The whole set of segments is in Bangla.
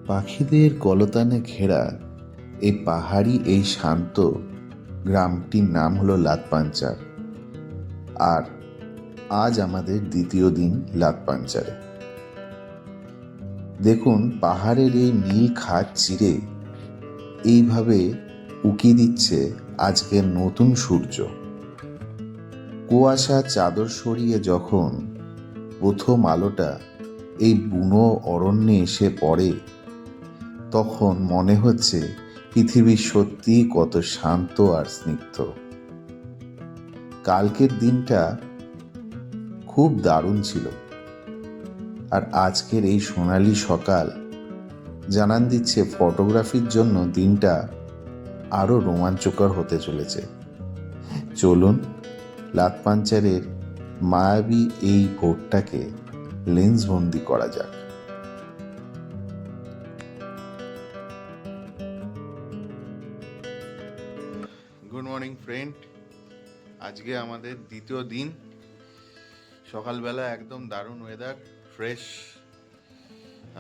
পাখিদের কলতানে ঘেরা এই শান্ত গ্রামটির নাম হলো লাতপাঞ্চার। আর আজ আমাদের দ্বিতীয় দিন লাতপাঞ্চারে। দেখুন, পাহাড়ের এই নীল খাদ চিরে এইভাবে উকি দিচ্ছে আজকের নতুন সূর্য। কুয়াশা চাদর সরিয়ে যখন প্রথম আলোটা এই বুনো অরণ্যে এসে পড়ে, তখন মনে হচ্ছে পৃথিবী সত্যি কত শান্ত আর স্নিগ্ধ। কালকের দিনটা খুব দারুণ ছিল, আর আজকের এই সোনালি সকাল জানান দিচ্ছে ফটোগ্রাফির জন্য দিনটা আরো রোমাঞ্চকর হতে চলেছে। চলুন লাতপাঞ্চারের মায়াবী এই ভোরটাকে লেন্সবন্দি করা যাক। গুড মর্নিং ফ্রেন্ড, আজকে আমাদের দ্বিতীয় দিন। সকালবেলা একদম দারুণ ওয়েদার, ফ্রেশ।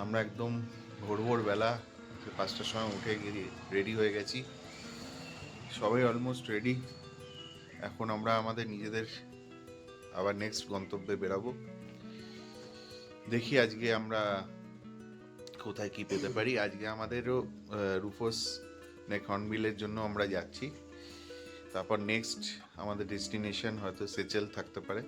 আমরা একদম ভোরবেলা 5টার সময় উঠে গিয়ে রেডি হয়ে গেছি। সবাই অলমোস্ট রেডি। এখন আমরা আমাদের নিজেদের আবার নেক্সট গন্তব্যে বেরাবো। দেখি আজকে আমরা কোথায় কি পেতে পারি। আজকে আমাদেরও রুফোস নেক হর্নবিলের জন্য আমরা যাচ্ছি। তারপর নেক্সট আমাদের ডেস্টিনেশন হয়তো সেচেল থাকতে পারে,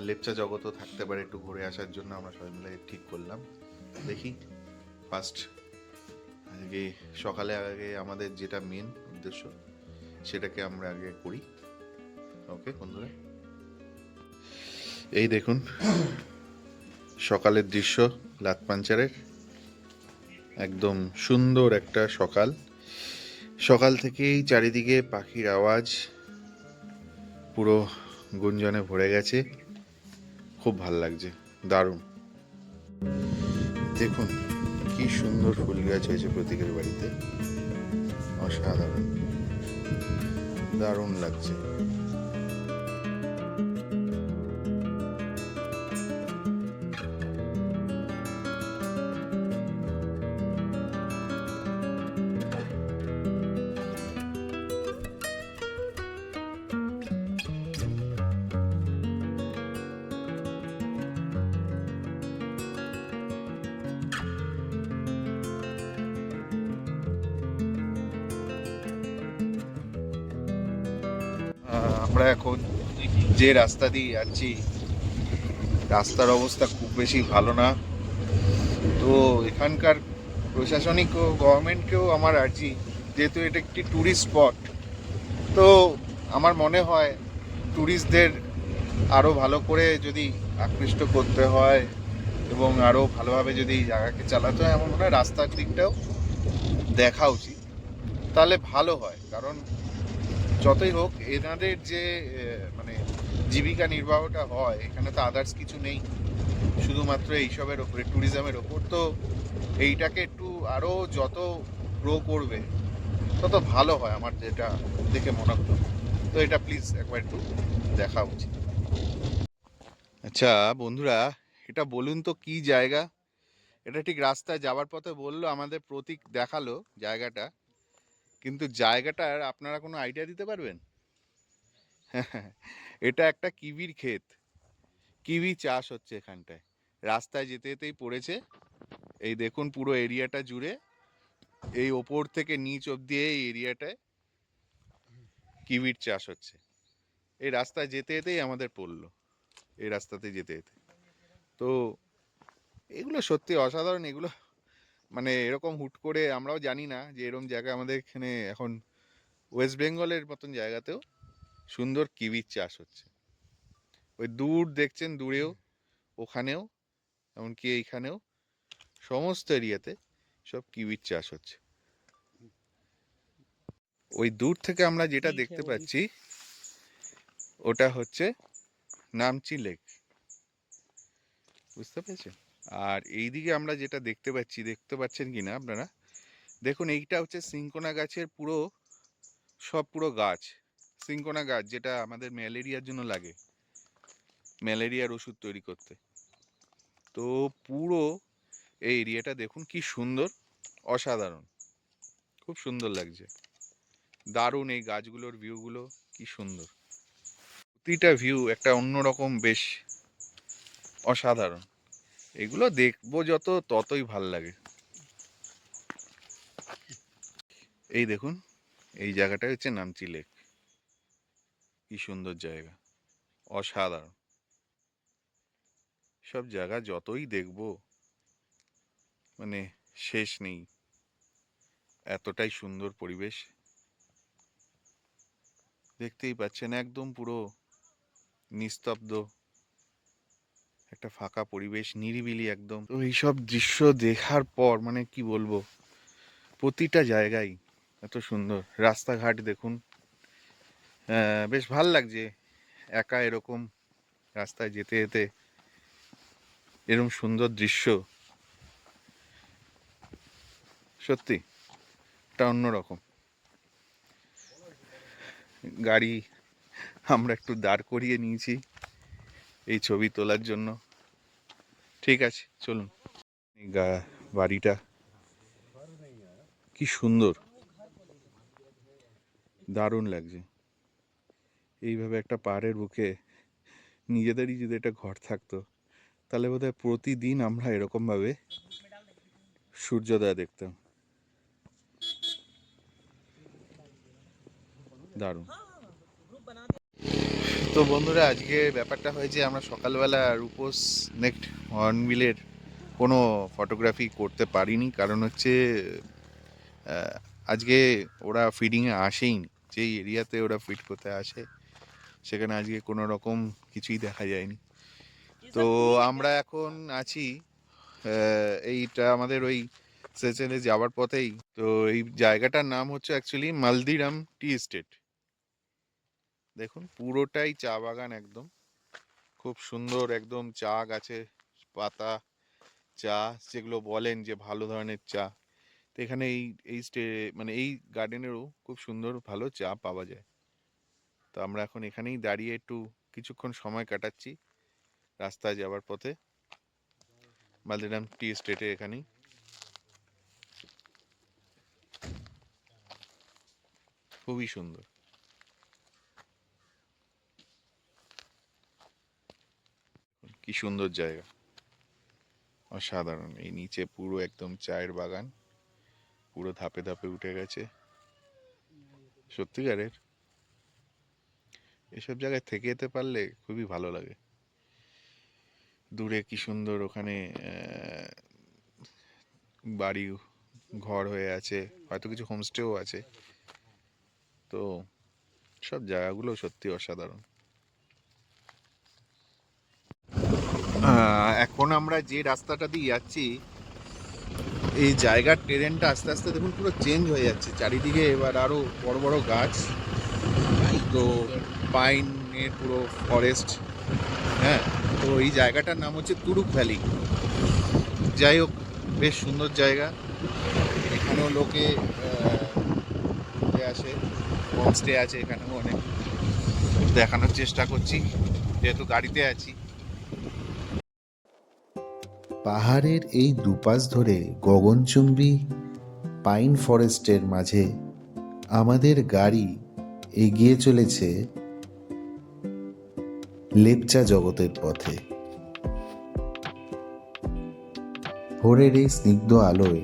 লেপচা জগতও থাকতে পারে। একটু ঘুরে আসার জন্য আমরা সবাই মিলে ঠিক করলাম। দেখি ফার্স্ট আজকে সকালে আগে আমাদের যেটা মেন উদ্দেশ্য সেটাকে আমরা আগে করি। ওকে বন্ধুরা, এই দেখুন সকালের দৃশ্য লাতপাঞ্চারের। একদম সুন্দর একটা সকাল। সকাল থেকেই চারিদিকে পাখির আওয়াজ পুরো গুঞ্জনে ভরে গেছে। খুব ভাল লাগছে, দারুণ। দেখুন কি সুন্দর ফুল গাছ হয়েছে প্রতীকের বাড়িতে, অসাধারণ, দারুণ লাগছে। আমরা এখন যে রাস্তা দিয়ে যাচ্ছি, রাস্তার অবস্থা খুব বেশি ভালো না। তো এখানকার প্রশাসনিক ও গভর্নমেন্টকেও আমার আর্জি, যেহেতু এটা একটি ট্যুরিস্ট স্পট, তো আমার মনে হয় ট্যুরিস্টদের আরও ভালো করে যদি আকৃষ্ট করতে হয় এবং আরও ভালোভাবে যদি জায়গাকে চালাতে হয়, আমার মনে হয় রাস্তার দিকটাও দেখা উচিত, তাহলে ভালো হয়। কারণ যতই হোক এনাদের যে মানে জীবিকা নির্বাহটা হয়, এখানে তো আদার্স কিছু নেই, শুধুমাত্র এইসবের ওপরে, ট্যুরিজমের ওপর। তো এইটাকে একটু আরও যত গ্রো করবে তত ভালো হয়, আমার যেটা দেখে মনে হলো। তো এটা প্লিজ একবার একটু দেখা উচিত। আচ্ছা বন্ধুরা, এটা বলুন তো কি জায়গা? এটা ঠিক রাস্তায় যাওয়ার পথে বললো, আমাদের প্রতীক দেখালো জায়গাটা, কিন্তু জায়গাটার আপনারা কোনো আইডিয়া দিতে পারবেন? এটা একটা কিবির ক্ষেত, কিবি চাষ হচ্ছে এখানটায়। রাস্তায় যেতে যেতেই পড়েছে। এই দেখুন পুরো এরিয়াটা জুড়ে, এই ওপর থেকে নিচ অব্দি এই এরিয়াটায় কিবির চাষ হচ্ছে। এই রাস্তায় যেতে যেতেই আমাদের পড়লো, এই রাস্তাতে যেতে যেতে। তো এগুলো সত্যি অসাধারণ। এগুলো মানে এরকম হুট করে আমরাও জানি না যে এরকম জায়গা আমাদের এখানে এখন ওয়েস্ট বেঙ্গলের মতন জায়গাতেও সুন্দর কিবির চাষ হচ্ছে। ওই দূর দেখছেন, দূরেও, ওখানেও, এমনকি এইখানেও, সমস্ত এরিয়াতে সব কিবির চাষ হচ্ছে। ওই দূর থেকে আমরা যেটা দেখতে পাচ্ছি ওটা হচ্ছে নামচি লেক, বুঝতে পেরেছেন? আর এইদিকে আমরা যেটা দেখতে পাচ্ছেন কিনা আপনারা, দেখুন এইটা হচ্ছে সিনকোনা গাছের পুরো গাছ। সিনকোনা গাছ যেটা আমাদের ম্যালেরিয়ার জন্য লাগে, ম্যালেরিয়ার ওষুধ তৈরি করতে। তো পুরো এই এরিয়াটা দেখুন কি সুন্দর, অসাধারণ, খুব সুন্দর লাগছে, দারুণ। এই গাছগুলোর ভিউগুলো কি সুন্দর, প্রতিটা ভিউ একটা অন্যরকম, বেশ অসাধারণ। এগুলো দেখবো যত ততই ভাল লাগে। এই দেখুন, এই জায়গাটা হচ্ছে নামচি লেক, কি সুন্দর জায়গা, অসাধারণ। সব জায়গা যতই দেখবো মানে শেষ নেই, এতটাই সুন্দর পরিবেশ। দেখতেই পাচ্ছেন একদম পুরো নিস্তব্ধ একটা ফাঁকা পরিবেশ, নিরিবিলি একদম। তো এইসব দৃশ্য দেখার পর মানে কি বলবো, প্রতিটা জায়গায় এত সুন্দর। রাস্তাঘাট দেখুন, বেশ ভাল লাগছে একা এরকম রাস্তায় যেতে যেতে, এরকম সুন্দর দৃশ্য সত্যি এটা অন্যরকম। গাড়ি আমরা একটু দাঁড় করিয়ে নিয়েছি এই ছবি তোলার জন্য। ঠিক আছে, চলুন। বাড়িটা কি সুন্দর, দারুণ লাগছে। এইভাবে একটা পাহাড়ের বুকে নিজেদেরই যদি একটা ঘর থাকতো, তাহলে বোধহয় প্রতিদিন আমরা এরকমভাবে সূর্যোদয় দেখতাম। দারুণ। তো বন্ধুরা, আজকে ব্যাপারটা হয়েছে, আমরা সকালবেলা রূপস নেক্সট হর্নবিলের কোনো ফটোগ্রাফি করতে পারিনি, কারণ হচ্ছে আজকে ওরা ফিডিংয়ে আসেইনি। যেই এরিয়াতে ওরা ফিড করতে আসে সেখানে আজকে কোনো রকম কিছুই দেখা যায়নি। তো আমরা এখন আছি এইটা আমাদের ওই সেচেনে যাওয়ার পথেই। তো এই জায়গাটার নাম হচ্ছে অ্যাকচুয়ালি মালদিরাম টি এস্টেট। দেখুন পুরোটাই চা বাগান, একদম খুব সুন্দর, একদম চা গাছে পাতা চা, যেগুলো বলেন যে ভালো ধরনের চা। তো এখানে এই মানে এই গার্ডেনেরও খুব সুন্দর ভালো চা পাওয়া যায়। তো আমরা এখন এখানেই দাঁড়িয়ে একটু কিছুক্ষণ সময় কাটাচ্ছি রাস্তায় যাওয়ার পথে, মালদিরাম টি এস্টেটে। এখানেই খুবই সুন্দর, কি সুন্দর জায়গা, অসাধারণ। এই নিচে পুরো একদম চায়ের বাগান, পুরো ধাপে ধাপে উঠে গেছে। সত্যিকারের এসব জায়গায় থেকে যেতে পারলে খুবই ভালো লাগে। দূরে কি সুন্দর ওখানে বাড়ি ঘর হয়ে আছে, হয়তো কিছু হোমস্টেও আছে। তো সব জায়গাগুলো সত্যি অসাধারণ। এখন আমরা যে রাস্তাটা দিয়ে যাচ্ছি, এই জায়গার টেরেনটা আস্তে আস্তে দেখুন পুরো চেঞ্জ হয়ে যাচ্ছে চারিদিকে। এবার আরো বড় বড় গাছ, তো পাইনের পুরো ফরেস্ট। হ্যাঁ, তো এই জায়গাটার নাম হচ্ছে তুরুক ভ্যালি। যাই হোক, বেশ সুন্দর জায়গা। এখানেও লোকে ঘুরতে আসে, হোমস্টে আছে এখানেও অনেক। দেখানোর চেষ্টা করছি যেহেতু গাড়িতে আছি। পাহাড়ের এই দুপাশ ধরে গগনচুম্বী পাইন ফরেস্টের মাঝে আমাদের গাড়ি এগিয়ে চলেছে লেপচা জগতের পথে। ভোরের এই স্নিগ্ধ আলোয়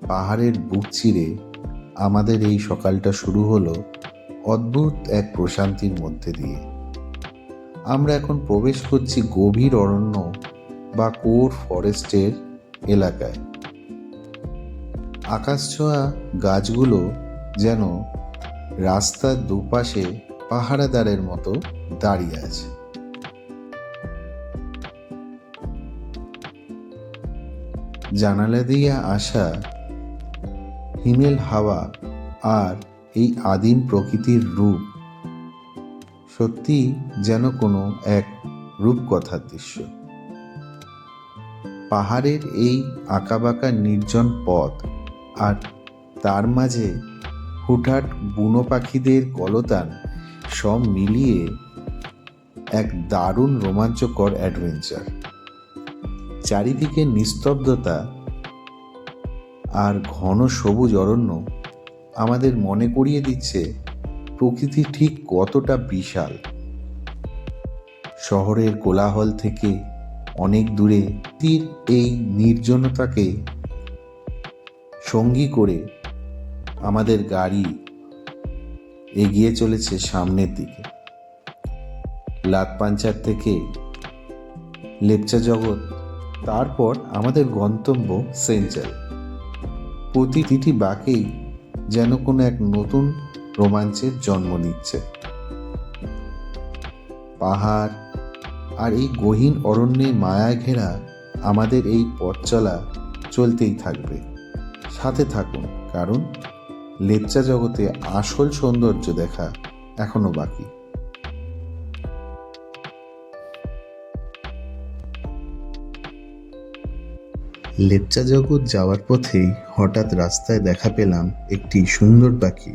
পাহাড়ের বুক চিরে আমাদের এই সকালটা শুরু হলো অদ্ভুত এক প্রশান্তির মধ্যে দিয়ে। আমরা এখন প্রবেশ করছি গভীর অরণ্য বা কোর ফরেস্টের এলাকায়। আকাশছোঁয়া গাছগুলো যেন রাস্তার দুপাশে পাহারাদারের মতো দাঁড়িয়ে আছে। জানালা দিয়ে আসা হিমেল হাওয়া আর এই আদিম প্রকৃতির রূপ সত্যি যেন কোনো এক রূপকথার দৃশ্য। পাহাড়ের এই আঁকাবাঁকা নির্জন পথ আর তার মাঝে হুটহাট বুনো পাখিদের কলতান, সব মিলিয়ে এক দারুণ রোমাঞ্চকর অ্যাডভেঞ্চার। চারিদিকে নিস্তব্ধতা আর ঘন সবুজ অরণ্য আমাদের মনে করিয়ে দিচ্ছে প্রকৃতি ঠিক কতটা বিশাল। শহরের কোলাহল থেকে অনেক দূরে তীর এই নির্জনতাকে সঙ্গী করে আমাদের গাড়ি এগিয়ে চলেছে সামনের দিকে। লাতপাঞ্চার থেকে লেপচা জগৎ, তারপর আমাদের গন্তব্য সেঞ্চাল। প্রতিটি বাঁকেই যেন কোনো এক নতুন রোমাঞ্চের জন্ম নিচ্ছে। পাহাড় আর এই গহীন অরণ্যে মায়ায় ঘেরা আমাদের এই পথ চলা চলতেই থাকবে। সাথে থাকুন, কারণ লেপচা জগতে আসল সৌন্দর্য দেখা এখনো বাকি। লেপচা জগৎ যাওয়ার পথেই হঠাৎ রাস্তায় দেখা পেলাম একটি সুন্দর পাখি,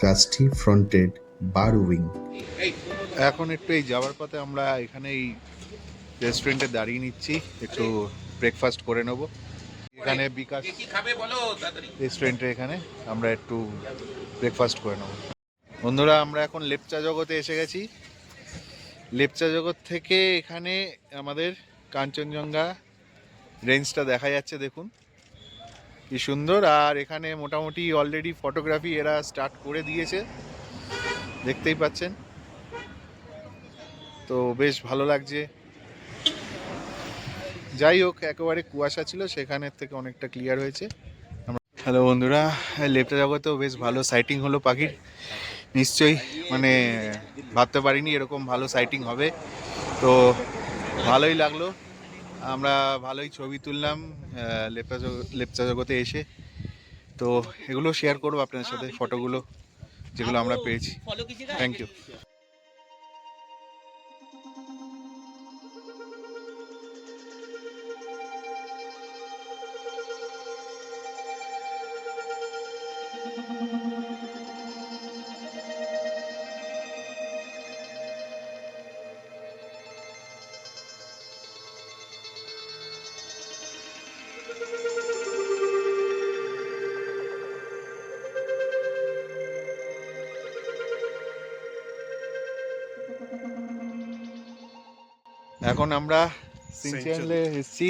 রাস্টি ফ্রন্টেড বারউইং। এখন একটু এই যাওয়ার পথে আমরা এখানে এই রেস্টুরেন্টে দাঁড়িয়ে নিচ্ছি, একটু ব্রেকফাস্ট করে নেব। এখানে বিকাশ রেস্টুরেন্টে এখানে আমরা একটু ব্রেকফাস্ট করে নেব। বন্ধুরা, আমরা এখন লেপচা জগতে এসে গেছি। লেপচা জগৎ থেকে এখানে আমাদের কাঞ্চনজঙ্ঘা রেঞ্জটা দেখা যাচ্ছে, দেখুন কি সুন্দর। আর এখানে মোটামুটি অলরেডি ফটোগ্রাফি এরা স্টার্ট করে দিয়েছে, দেখতেই পাচ্ছেন। তো বেশ ভালো লাগছে। যাই হোক, একেবারে কুয়াশা ছিল, সেখানের থেকে অনেকটা ক্লিয়ার হয়েছে। হ্যালো বন্ধুরা, লেপচা জগতেও বেশ ভালো সাইটিং হলো পাখির। নিশ্চয়ই মানে ভাবতে পারিনি এরকম ভালো সাইটিং হবে। তো ভালোই লাগলো, আমরা ভালোই ছবি তুললাম লেপচা জগতে এসে। তো এগুলো শেয়ার করবো আপনাদের সাথে, ফটোগুলো যেগুলো আমরা পেয়েছি। Thank you. এখন আমরা সিনচিয়ানলে এসেছি।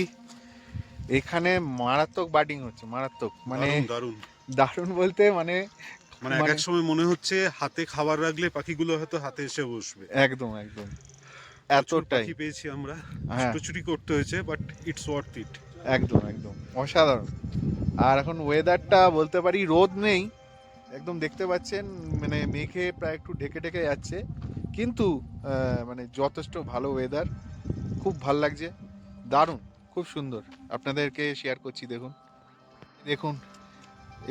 এখানে মারাত্মক বার্ডিং হচ্ছে, মারাত্মক, মানে দারুণ দারুণ বলতে মানে এক এক সময় মনে হচ্ছে হাতে খাবার রাখলে পাখিগুলো হয়তো হাতে এসে বসবে। একদম একদম প্রচুর এতটাই পাখি পেয়েছি আমরা, হ্যাঁ। ছুটোছুটি করতে হয়েছে, বাট ইটস ওয়ার্থ ইট। একদম একদম অসাধারণ। আর এখন ওয়েদারটা বলতে পারি রোদ নেই, একদম দেখতে পাচ্ছেন মানে মেঘে প্রায় একটু ঢেকে ঢেকে যাচ্ছে, কিন্তু মানে যথেষ্ট ভালো ওয়েদার, খুব ভাল লাগছে, দারুণ, খুব সুন্দর। আপনাদেরকে শেয়ার করছি, দেখুন দেখুন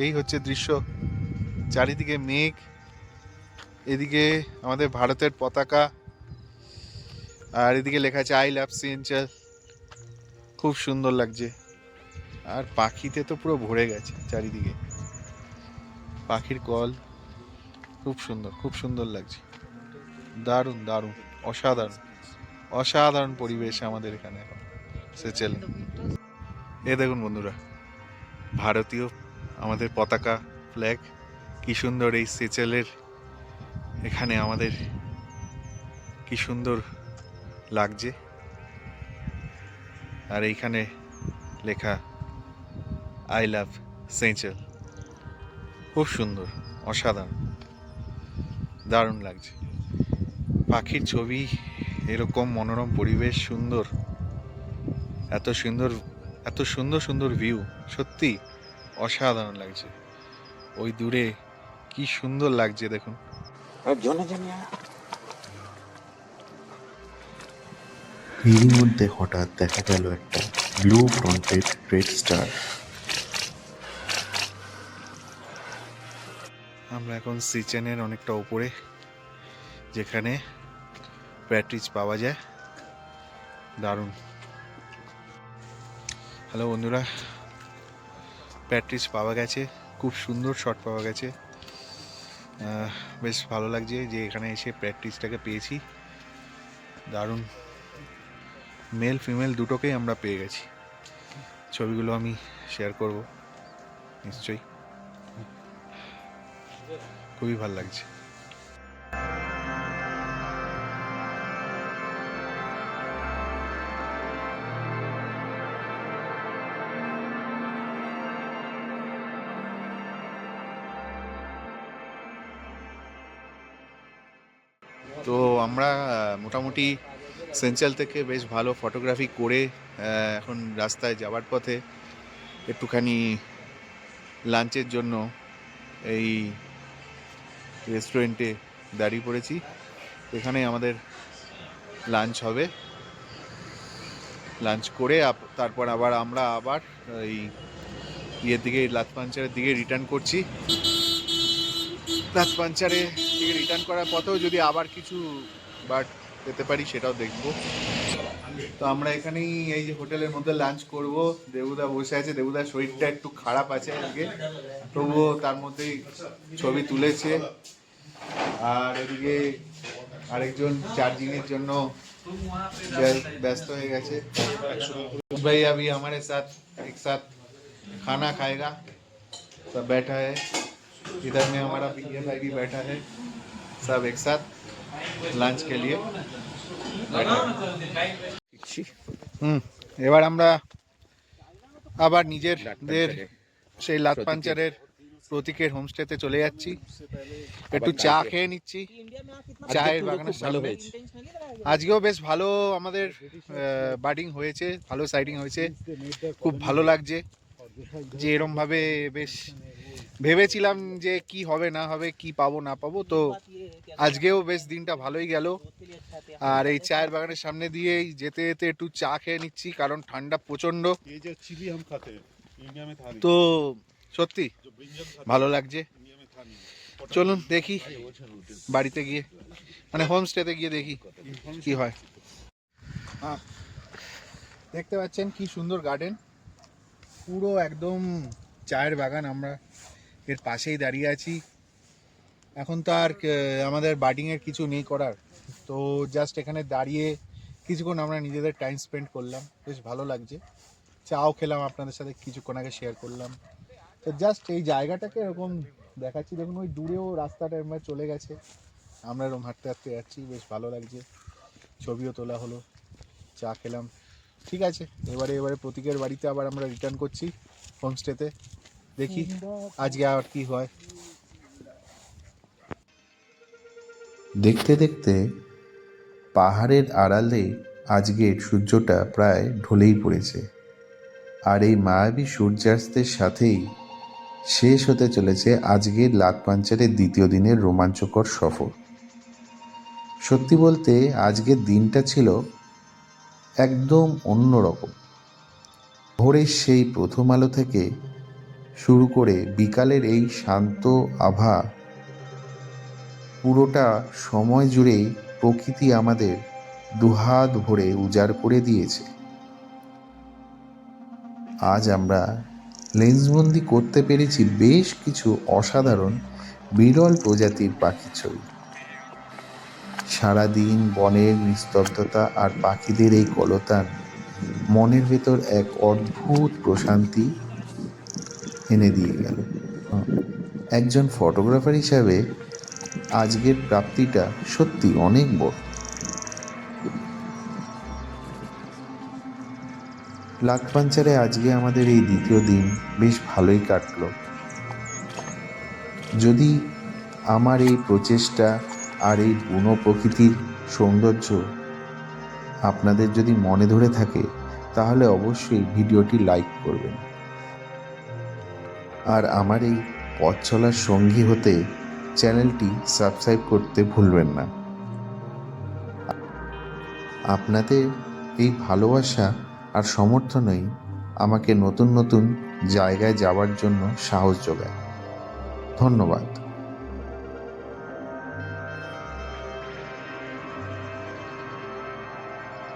এই হচ্ছে দৃশ্য, চারিদিকে মেঘ, এদিকে আমাদের ভারতের পতাকা, আর এদিকে লেখা আছে আই লাভ সিনচাল। খুব সুন্দর লাগছে। আর পাখিতে তো পুরো ভরে গেছে চারিদিকে, পাখির কল, খুব সুন্দর, খুব সুন্দর লাগছে, দারুণ দারুণ, অসাধারণ অসাধারণ পরিবেশ আমাদের এখানে এখন সেচেলে। এ দেখুন বন্ধুরা, ভারতীয় আমাদের পতাকা, ফ্ল্যাগ, কি সুন্দর এই সেচেলের এখানে আমাদের, কি সুন্দর লাগছে। আর এইখানে লেখা আই লাভ সেঞ্চেল, খুব সুন্দর, অসাধারণ, দারুণ লাগছে। পাখির ছবি, এরকম মনোরম পরিবেশ, সুন্দর, এত সুন্দর, এত সুন্দর সুন্দর ভিউ, সত্যি অসাধারণ লাগছে। ওই দূরে কি সুন্দর লাগছে দেখুন। এরই মধ্যে হঠাৎ দেখা গেল একটা ব্লু ফ্রন্টেড রেড স্টার। আমরা এখন সিচেনের অনেকটা উপরে, যেখানে প্যাট্রিজ পাওয়া যায়, দারুণ। হ্যালো বন্ধুরা, প্যাট্রিজ পাওয়া গেছে, খুব সুন্দর শট পাওয়া গেছে। বেশ ভালো লাগছে যে এখানে এসে প্যাট্রিজটাকে পেয়েছি, দারুণ। মেল ফিমেল দুটোকেই আমরা পেয়ে গেছি। ছবিগুলো আমি শেয়ার করব। নিশ্চয়ই খুবই ভালো লাগছে। তো আমরা মোটামুটি সেন্ট্রাল থেকে বেশ ভালো ফটোগ্রাফি করে এখন রাস্তায় যাওয়ার পথে একটুখানি লাঞ্চের জন্য এই রেস্টুরেন্টে দাঁড়িয়ে পড়েছি। এখানে আমাদের লাঞ্চ হবে, লাঞ্চ করে তারপর আমরা আবার এই ইয়ের দিকে লাতপাঞ্চারের দিকে রিটার্ন করছি। লাতপাঞ্চারে দিকে রিটার্ন করার পথেও যদি আবার কিছু বাট পেতে পারি সেটাও দেখবো। তো আমরা এখানেই এই যে হোটেলের মধ্যে লাঞ্চ করব। দেবুদা বসে আছে, দেবুদার শরীরটা একটু খারাপ আছে আজকে, তবুও তার মধ্যেই ছবি তুলেছে। আর এদিকে আরেকজন চার্জিংয়ের জন্য ব্যস্ত হয়ে গেছে। भाई अभी हमारे साथ एक साथ खाना खाएगा, सब बैठा है। इधर में हमारा पीए भाई भी बैठा है, सब एक साथ लंच के लिए बैठा है। এবার আমরা আবার নিজেদের সেই লাতপাঞ্চারের প্রতীকের হোমস্টেতে চলে যাচ্ছি। একটু চা খেয়ে নিচ্ছি চায়ের বাগানের সামনে। আজকেও বেশ ভালো আমাদের বার্ডিং হয়েছে, ভালো সাইডিং হয়েছে, খুব ভালো লাগছে। যে এরমভাবে বেশ ভেবেছিলাম যে কি হবে না হবে, কি পাবো না পাবো, তো আজকেও বেশ দিনটা ভালোই গেল। আর এই চায়ের বাগানের সামনে দিয়েই যেতে যেতে একটু চা খেয়ে নিচ্ছি, কারণ ঠান্ডা প্রচণ্ড। তো সত্যি ভালো লাগছে। চলুন দেখি বাড়িতে গিয়ে, মানে হোমস্টেতে গিয়ে দেখি কি হয়। দেখতে পাচ্ছেন কি সুন্দর গার্ডেন, পুরো একদম চায়ের বাগান। আমরা এর পাশেই দাঁড়িয়ে আছি। এখন তো আর আমাদের বার্ডিংয়ের কিছু নেই করার, তো জাস্ট এখানে দাঁড়িয়ে কিছুক্ষণ আমরা নিজেদের টাইম স্পেন্ড করলাম, বেশ ভালো লাগছে। চাও খেলাম, আপনাদের সাথে কিছুক্ষণ আগে শেয়ার করলাম। তো জাস্ট এই জায়গাটাকে এরকম দেখাচ্ছি। দেখুন ওই দূরেও রাস্তাটা এরকম চলে গেছে, আমরা এরকম হাঁটতে হাঁটতে যাচ্ছি, বেশ ভালো লাগছে। ছবিও তোলা হলো, চা খেলাম। ঠিক আছে, এবারে প্রতীকের বাড়িতে আবার আমরা রিটার্ন করছি হোমস্টেতে। দেখি আজকে আর কি হয়। দেখতে দেখতে পাহাড়ের আড়ালে আজকের সূর্যটা প্রায় ঢলেই পড়েছে। আর এই মায়াবী সূর্যাস্তের সাথেই শেষ হতে চলেছে আজকের লাতপাঞ্চারের দ্বিতীয় দিনের রোমাঞ্চকর সফর। সত্যি বলতে আজকের দিনটা ছিল একদম অন্যরকম। ভোরের সেই প্রথম আলো থেকে শুরু করে বিকালের এই শান্ত আভা, পুরোটা সময় জুড়েই প্রকৃতি আমাদের দুহাত ভরে উজাড় করে দিয়েছে। আজ আমরা লেন্সবন্দি করতে পেরেছি বেশ কিছু অসাধারণ বিরল প্রজাতির পাখির ছবি। সারাদিন বনের নিস্তব্ধতা আর পাখিদের এই কলতান মনের ভেতর এক অদ্ভুত প্রশান্তি এনে দিয়ে গেল। একজন ফটোগ্রাফার হিসাবে আজকের প্রাপ্তিটা সত্যি অনেক বড়। লাতপাঞ্চারে আজকে আমাদের এই দ্বিতীয় দিন বেশ ভালোই কাটলো। যদি আমার এই প্রচেষ্টা আর এই বুনো প্রকৃতির সৌন্দর্য আপনাদের যদি মনে ধরে থাকে, তাহলে অবশ্যই ভিডিওটি লাইক করবেন। আর আমার এই পথ চলার সঙ্গী হতে চ্যানেলটি সাবস্ক্রাইব করতে ভুলবেন না। আপনাদের এই ভালোবাসা আর সমর্থনই আমাকে নতুন নতুন জায়গায় যাওয়ার জন্য সাহস যোগায়। ধন্যবাদ।